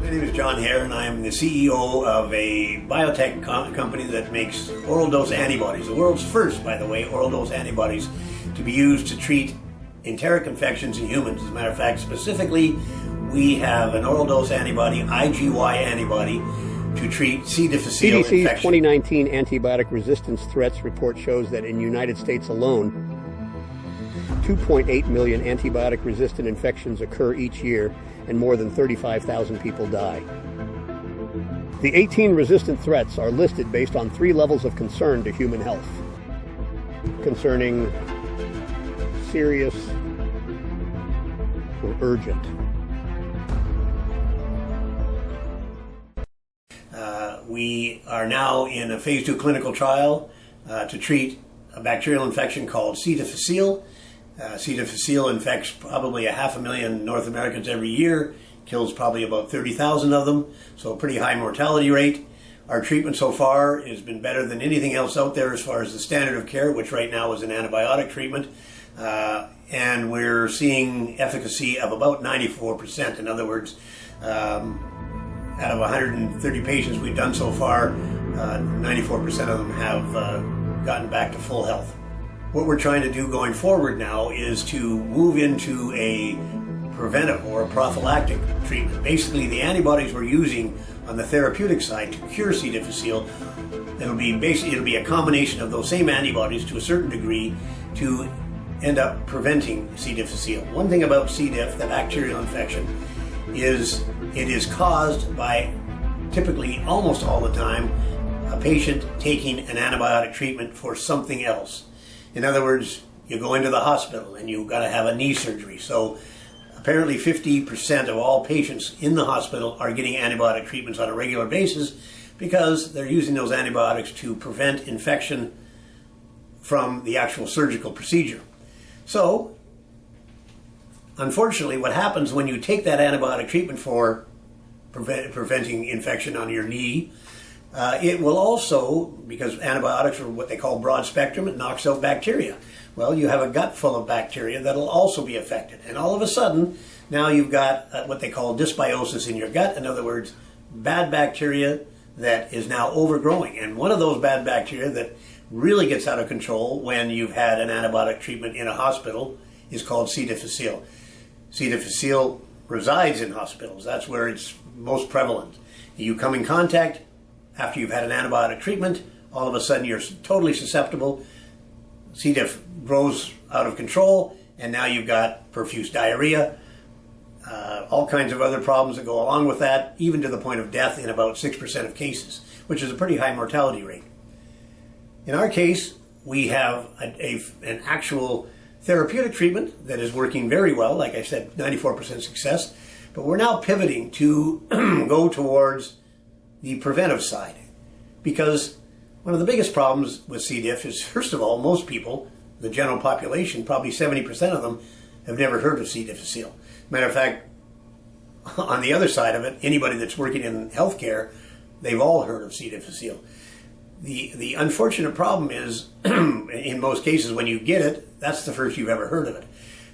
My name is John Hare, and I am the CEO of a biotech company that makes oral dose antibodies. The world's first, by the way, oral dose antibodies to be used to treat enteric infections in humans. As a matter of fact, specifically, we have an oral dose antibody, IgY antibody, to treat C. difficile CDC's infection. 2019 antibiotic resistance threats report shows that in the United States alone, 2.8 million antibiotic-resistant infections occur each year, and more than 35,000 people die. The 18 resistant threats are listed based on 3 levels of concern to human health, concerning serious or urgent. We are now in a phase 2 clinical trial to treat a bacterial infection called C. difficile. C. difficile infects probably 500,000 North Americans every year, kills probably about 30,000 of them, so a pretty high mortality rate. Our treatment so far has been better than anything else out there as far as the standard of care, which right now is an antibiotic treatment, and we're seeing efficacy of about 94%. In other words, out of 130 patients we've done so far, 94% of them have gotten back to full health. What we're trying to do going forward now is to move into a preventive or a prophylactic treatment. Basically, the antibodies we're using on the therapeutic side to cure C. difficile, it'll be a combination of those same antibodies to a certain degree to end up preventing C. difficile. One thing about C. diff, the bacterial infection, is it is caused by, typically almost all the time, a patient taking an antibiotic treatment for something else. In other words, you go into the hospital and you've got to have a knee surgery. So apparently 50% of all patients in the hospital are getting antibiotic treatments on a regular basis because they're using those antibiotics to prevent infection from the actual surgical procedure. So, unfortunately, what happens when you take that antibiotic treatment for preventing infection on your knee, it will also, because antibiotics are what they call broad spectrum, it knocks out bacteria. Well, you have a gut full of bacteria that'll also be affected. And all of a sudden, now you've got what they call dysbiosis in your gut. In other words, bad bacteria that is now overgrowing. And one of those bad bacteria that really gets out of control when you've had an antibiotic treatment in a hospital is called C. difficile. C. difficile resides in hospitals. That's where it's most prevalent. You come in contact after you've had an antibiotic treatment, all of a sudden you're totally susceptible. C. diff grows out of control, and now you've got profuse diarrhea, all kinds of other problems that go along with that, even to the point of death in about 6% of cases, which is a pretty high mortality rate. In our case, we have an actual therapeutic treatment that is working very well. Like I said, 94% success. But we're now pivoting to go towards the preventive side. Because one of the biggest problems with C. diff is, first of all, most people, the general population, probably 70% of them, have never heard of C. difficile. Matter of fact, on the other side of it, anybody that's working in healthcare, they've all heard of C. difficile. The unfortunate problem is, in most cases, when you get it, that's the first you've ever heard of it.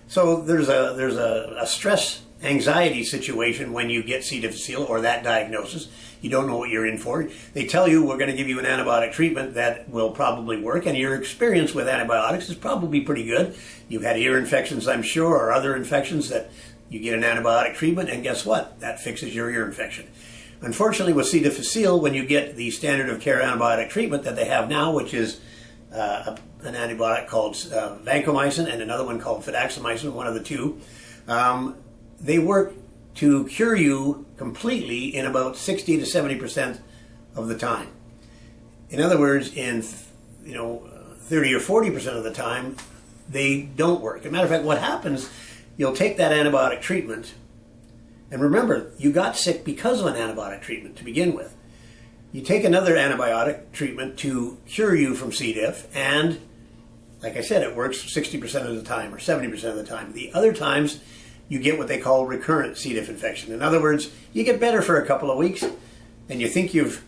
So there's a stress anxiety situation when you get C. difficile or that diagnosis. You don't know what you're in for. They tell you we're going to give you an antibiotic treatment that will probably work, and your experience with antibiotics is probably pretty good. You've had ear infections, I'm sure, or other infections that you get an antibiotic treatment, and guess what? That fixes your ear infection. Unfortunately, with C. difficile, when you get the standard of care antibiotic treatment that they have now, which is an antibiotic called vancomycin and another one called fidaxomicin, one of the two, they work to cure you completely in about 60 to 70% of the time. In other words, in 30 or 40% of the time, they don't work. As a matter of fact, what happens, you'll take that antibiotic treatment, and remember, you got sick because of an antibiotic treatment to begin with. You take another antibiotic treatment to cure you from C. diff, and like I said, it works 60% of the time or 70% of the time. The other times, you get what they call recurrent C. diff infection. In other words, you get better for a couple of weeks, and you think you've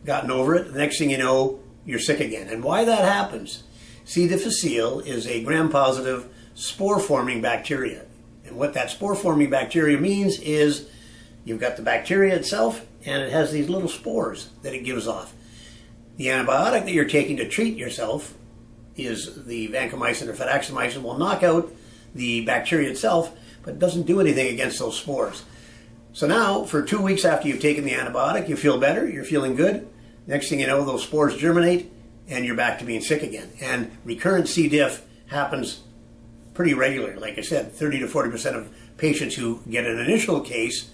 gotten over it. The next thing you know, you're sick again. And why that happens, C. difficile is a gram-positive spore-forming bacteria. And what that spore-forming bacteria means is You've got the bacteria itself, and it has these little spores that it gives off. The antibiotic that you're taking to treat yourself is the vancomycin or fidaxomicin, will knock out the bacteria itself, but doesn't do anything against those spores. So now, for 2 weeks after you've taken the antibiotic, you feel better, you're feeling good. Next thing you know, those spores germinate, and you're back to being sick again. And recurrent C. diff happens pretty regularly. Like I said, 30 to 40% of patients who get an initial case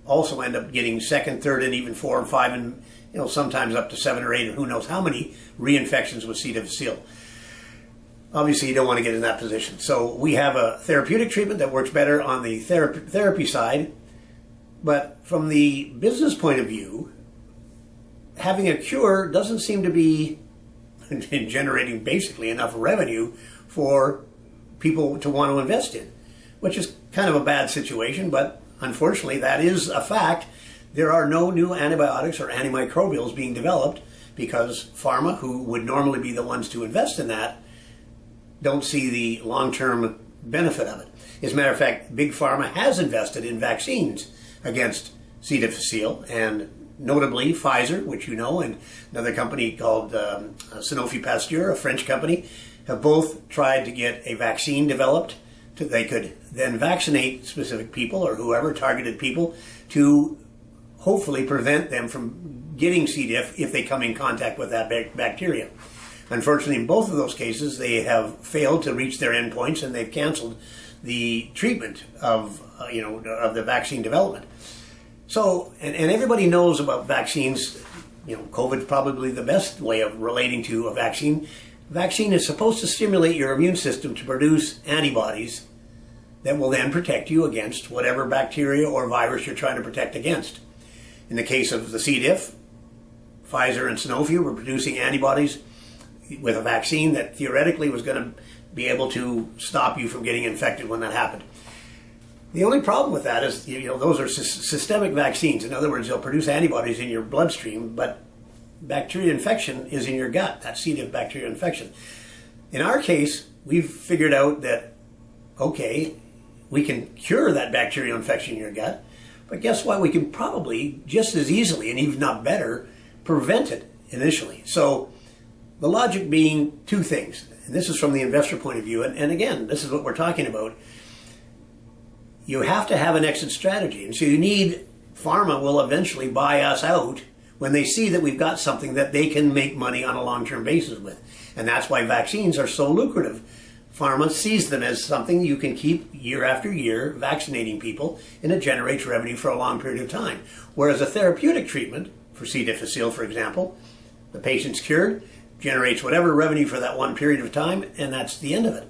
also end up getting second, third, and even 4 and 5, and sometimes up to 7 or 8, or who knows how many reinfections with C. difficile. Obviously, you don't want to get in that position. So we have a therapeutic treatment that works better on the therapy side, but from the business point of view, having a cure doesn't seem to be generating basically enough revenue for people to want to invest in, which is kind of a bad situation, but unfortunately that is a fact. There are no new antibiotics or antimicrobials being developed because pharma, who would normally be the ones to invest in that, don't see the long-term benefit of it. As a matter of fact, Big Pharma has invested in vaccines against C. difficile, and notably Pfizer, which you know, and another company called Sanofi Pasteur, a French company, have both tried to get a vaccine developed they could then vaccinate specific people or whoever, targeted people, to hopefully prevent them from getting C. diff if they come in contact with that bacteria. Unfortunately, in both of those cases, they have failed to reach their endpoints, and they've canceled the treatment of the vaccine development. So, and everybody knows about vaccines. COVID's probably the best way of relating to a vaccine. Vaccine is supposed to stimulate your immune system to produce antibodies that will then protect you against whatever bacteria or virus you're trying to protect against. In the case of the C. diff, Pfizer and Sanofi were producing antibodies with a vaccine that theoretically was going to be able to stop you from getting infected when that happened. The only problem with that is, those are systemic vaccines. In other words, they'll produce antibodies in your bloodstream, but bacteria infection is in your gut, that C. diff bacteria infection. In our case, we've figured out that, okay, we can cure that bacterial infection in your gut, but guess what? We can probably just as easily, and even not better, prevent it initially. So the logic being two things, and this is from the investor point of view, and again, this is what we're talking about. You have to have an exit strategy, and so pharma will eventually buy us out when they see that we've got something that they can make money on a long-term basis with. And that's why vaccines are so lucrative. Pharma sees them as something you can keep year after year vaccinating people, and it generates revenue for a long period of time. Whereas a therapeutic treatment, for C. difficile, for example, the patient's cured, generates whatever revenue for that one period of time, and that's the end of it.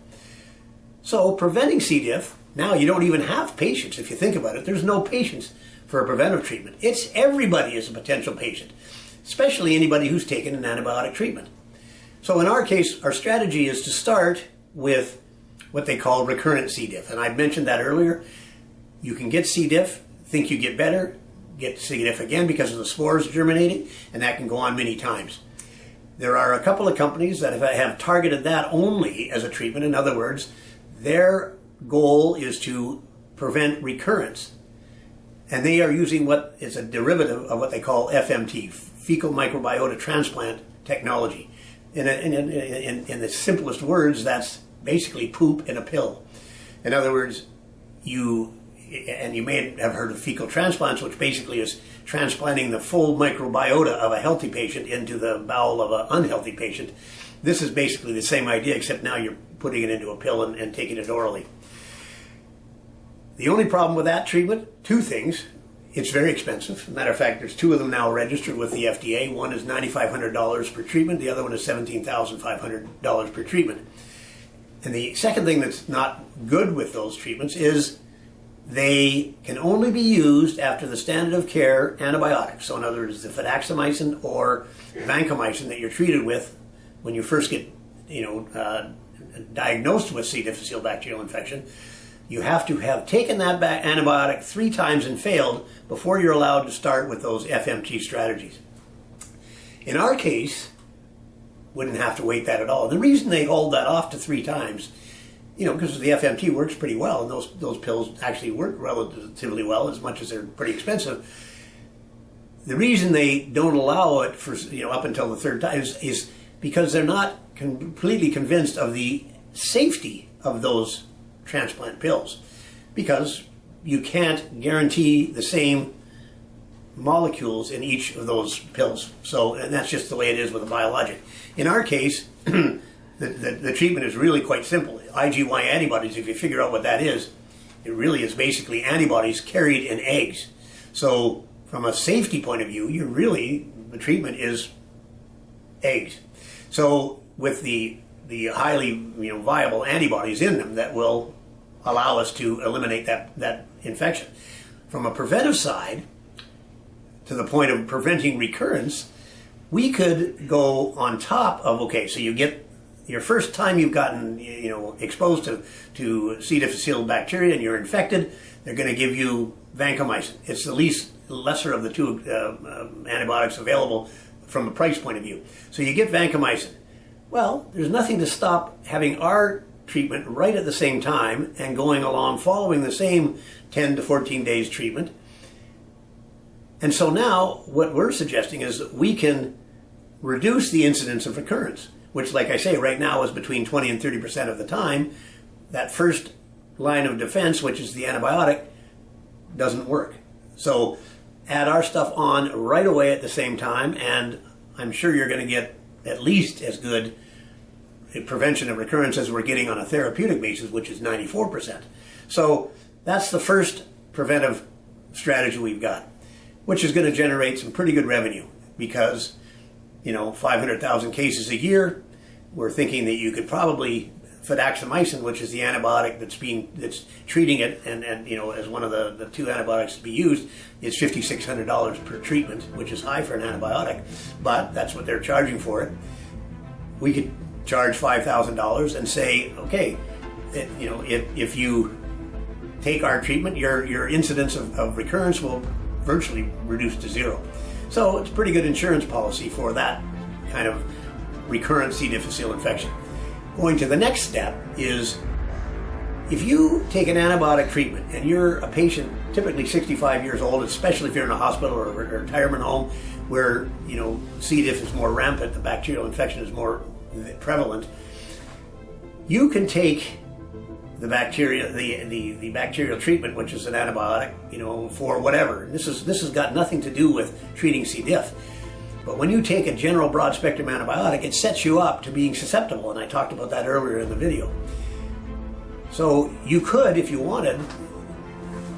So preventing C. diff, now you don't even have patients, if you think about it. There's no patients for a preventive treatment. It's everybody is a potential patient, especially anybody who's taken an antibiotic treatment. So in our case, our strategy is to start with what they call recurrent C. diff. And I mentioned that earlier. You can get C. diff, think you get better, get C. diff again because of the spores germinating, and that can go on many times. There are a couple of companies that have targeted that only as a treatment. In other words, their goal is to prevent recurrence. And they are using what is a derivative of what they call FMT, fecal microbiota transplant technology. In the simplest words, that's basically poop in a pill. In other words, you may have heard of fecal transplants, which basically is transplanting the full microbiota of a healthy patient into the bowel of an unhealthy patient. This is basically the same idea, except now you're putting it into a pill and taking it orally. The only problem with that treatment, two things. It's very expensive. As a matter of fact, there's two of them now registered with the FDA. One is $9,500 per treatment. The other one is $17,500 per treatment. And the second thing that's not good with those treatments is they can only be used after the standard of care antibiotics. So in other words, the fidaxomicin or vancomycin that you're treated with when you first get diagnosed with C. difficile bacterial infection, you have to have taken that antibiotic 3 times and failed before you're allowed to start with those FMT strategies. In our case, wouldn't have to wait that at all. The reason they hold that off to 3 times because the FMT works pretty well, and those pills actually work relatively well, as much as they're pretty expensive. The reason they don't allow it for up until the third time is because they're not completely convinced of the safety of those transplant pills, because you can't guarantee the same molecules in each of those pills. So, and that's just the way it is with a biologic. In our case, the treatment is really quite simple. IgY antibodies, if you figure out what that is, it really is basically antibodies carried in eggs. So from a safety point of view, the treatment is eggs. So with the highly viable antibodies in them, that will allow us to eliminate that infection. From a preventive side, to the point of preventing recurrence, we could go on top of, okay, so you get your first time you've gotten exposed to C. difficile bacteria and you're infected, they're going to give you vancomycin. It's the lesser of the two antibiotics available from a price point of view. So you get vancomycin. Well, there's nothing to stop having our treatment right at the same time and going along following the same 10 to 14 days treatment. And so now what we're suggesting is that we can reduce the incidence of recurrence, which, like I say, right now is between 20 and 30% of the time. That first line of defense, which is the antibiotic, doesn't work. So add our stuff on right away at the same time, and I'm sure you're going to get at least as good prevention of recurrence as we're getting on a therapeutic basis, which is 94%. So that's the first preventive strategy we've got, which is going to generate some pretty good revenue, because 500,000 cases a year. We're thinking that you could probably fidaxomicin, which is the antibiotic that's treating it, and as one of the two antibiotics to be used, is $5,600 per treatment, which is high for an antibiotic, but that's what they're charging for it. We could charge $5,000 and say, okay, if you take our treatment, your incidence of recurrence will virtually reduce to zero. So it's a pretty good insurance policy for that kind of recurrent C. difficile infection. Going to the next step is, if you take an antibiotic treatment and you're a patient typically 65 years old, especially if you're in a hospital or a retirement home where C. diff is more rampant, the bacterial infection is more prevalent, you can take the bacterial treatment, which is an antibiotic, for whatever. This has got nothing to do with treating C. diff. But when you take a general broad spectrum antibiotic, it sets you up to being susceptible, and I talked about that earlier in the video. So you could, if you wanted,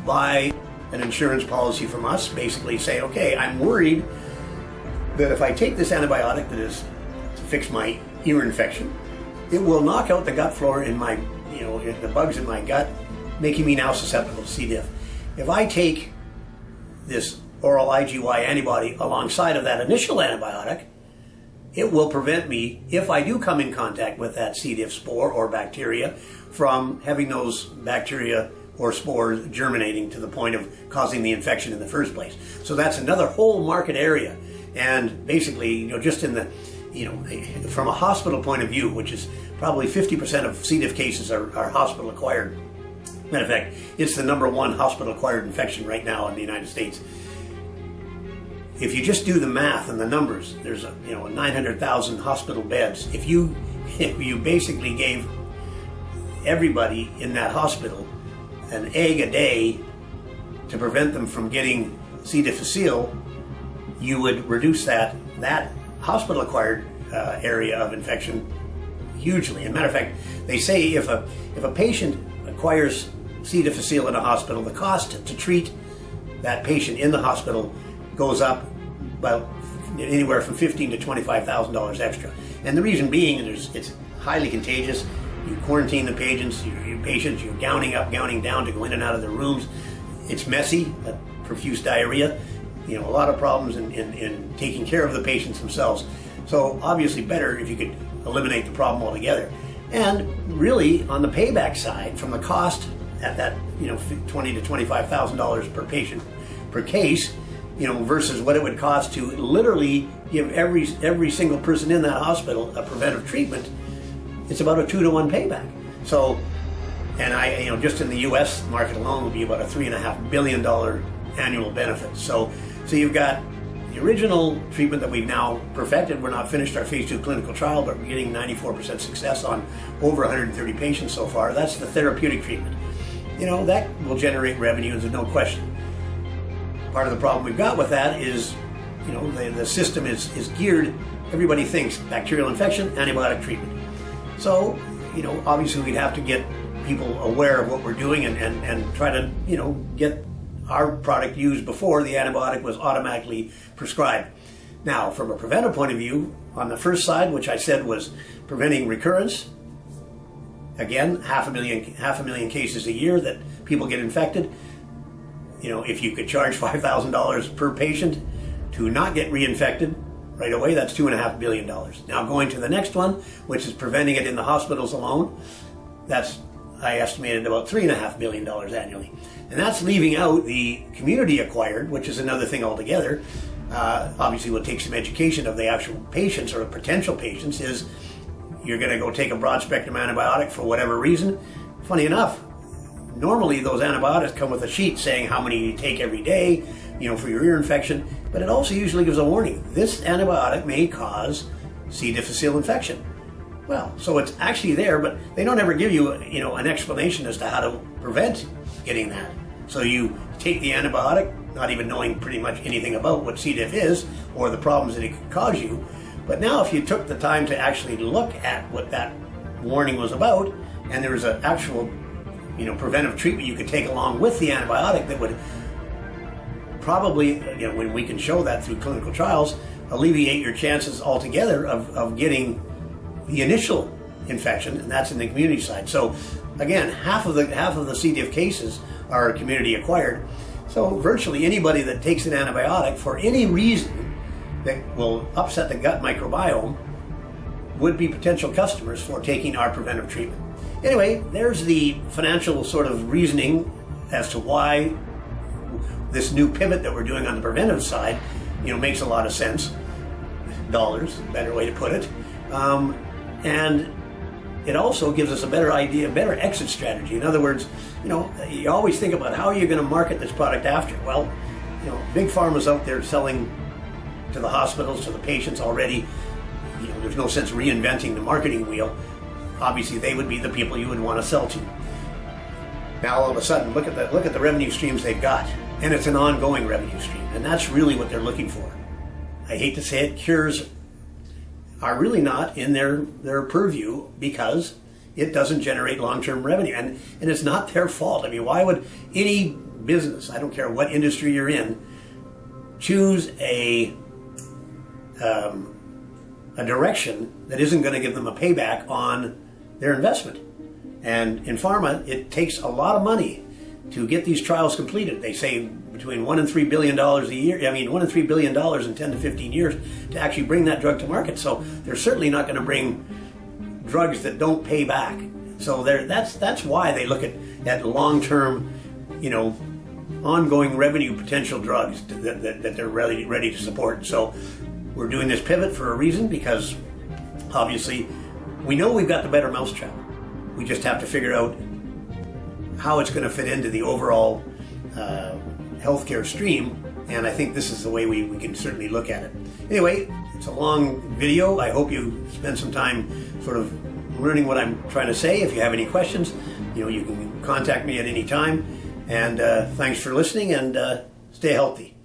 buy an insurance policy from us, basically say, okay, I'm worried that if I take this antibiotic that is to fix my ear infection, it will knock out the gut flora in my the bugs in my gut, making me now susceptible to C. diff. If I take this oral IgY antibody alongside of that initial antibiotic, it will prevent me, if I do come in contact with that C. diff spore or bacteria, from having those bacteria or spores germinating to the point of causing the infection in the first place. So that's another whole market area. And basically, just in the from a hospital point of view, which is probably 50% of C. diff cases are hospital acquired. Matter of fact, it's the #1 hospital acquired infection right now in the United States. If you just do the math and the numbers, there's 900,000 hospital beds. If you basically gave everybody in that hospital an egg a day to prevent them from getting C. difficile, you would reduce that hospital acquired area of infection hugely. As a matter of fact, they say if a patient acquires C. difficile in a hospital, the cost to treat that patient in the hospital goes up about anywhere from $15,000 to $25,000 extra. And the reason being is it's highly contagious. You quarantine the patients, you're gowning up, gowning down to go in and out of their rooms. It's messy, profuse diarrhea, a lot of problems in taking care of the patients themselves. So obviously better if you could eliminate the problem altogether. And really, on the payback side, from the cost at that $20,000 to $25,000 per patient per case, versus what it would cost to literally give every single person in that hospital a preventive treatment, it's about a 2-to-1 payback. So And just in the U.S. market alone would be about a $3.5 billion annual benefit. So you've got the original treatment that we've now perfected. We're not finished our phase 2 clinical trial, but we're getting 94% success on over 130 patients so far. That's the therapeutic treatment. That will generate revenue, there's no question. Part of the problem we've got with that is, the system is geared, everybody thinks bacterial infection, antibiotic treatment. So, obviously we'd have to get people aware of what we're doing and try to, get our product used before the antibiotic was automatically prescribed. Now, from a preventive point of view, on the first side, which I said was preventing recurrence, again, half a million cases a year that people get infected. If you could charge $5,000 per patient to not get reinfected right away, that's $2.5 billion. Now going to the next one, which is preventing it in the hospitals alone, that's, I estimated, about $3.5 billion annually. And that's leaving out the community acquired, which is another thing altogether. Obviously we'll take some education of the actual patients or potential patients. Is you're going to go take a broad spectrum antibiotic for whatever reason. Funny enough, normally those antibiotics come with a sheet saying how many you take every day, for your ear infection, but it also usually gives a warning. This antibiotic may cause C. difficile infection. Well, so it's actually there, but they don't ever give you, an explanation as to how to prevent getting that. So you take the antibiotic, not even knowing pretty much anything about what C. diff is or the problems that it could cause you. But now if you took the time to actually look at what that warning was about, and there was an actual, preventive treatment you could take along with the antibiotic that would probably, when we can show that through clinical trials, alleviate your chances altogether of getting the initial infection, and that's in the community side. So again, half of the C. diff cases are community acquired. So virtually anybody that takes an antibiotic for any reason that will upset the gut microbiome would be potential customers for taking our preventive treatment. Anyway, there's the financial sort of reasoning as to why this new pivot that we're doing on the preventive side, makes a lot of sense. Dollars, better way to put it. And it also gives us a better idea, a better exit strategy. In other words, you always think about how are you going to market this product after. Well, big pharma's out there selling to the hospitals, to the patients already. There's no sense reinventing the marketing wheel. Obviously, they would be the people you would want to sell to. Now, all of a sudden, look at the revenue streams they've got, and it's an ongoing revenue stream, and that's really what they're looking for. I hate to say it, cures are really not in their purview because it doesn't generate long-term revenue, and it's not their fault. I mean, why would any business, I don't care what industry you're in, choose a direction that isn't going to give them a payback on their investment? And in pharma, it takes a lot of money to get these trials completed. They say between $1 and $3 billion a year. $1 and $3 billion in 10 to 15 years to actually bring that drug to market. So they're certainly not going to bring drugs that don't pay back. So that's why they look at long-term, ongoing revenue potential drugs that they're ready to support. So we're doing this pivot for a reason, because obviously we know we've got the better mousetrap. We just have to figure out how it's going to fit into the overall healthcare stream, and I think this is the way we can certainly look at it. Anyway, it's a long video. I hope you spend some time sort of learning what I'm trying to say. If you have any questions, you can contact me at any time. And thanks for listening, and stay healthy.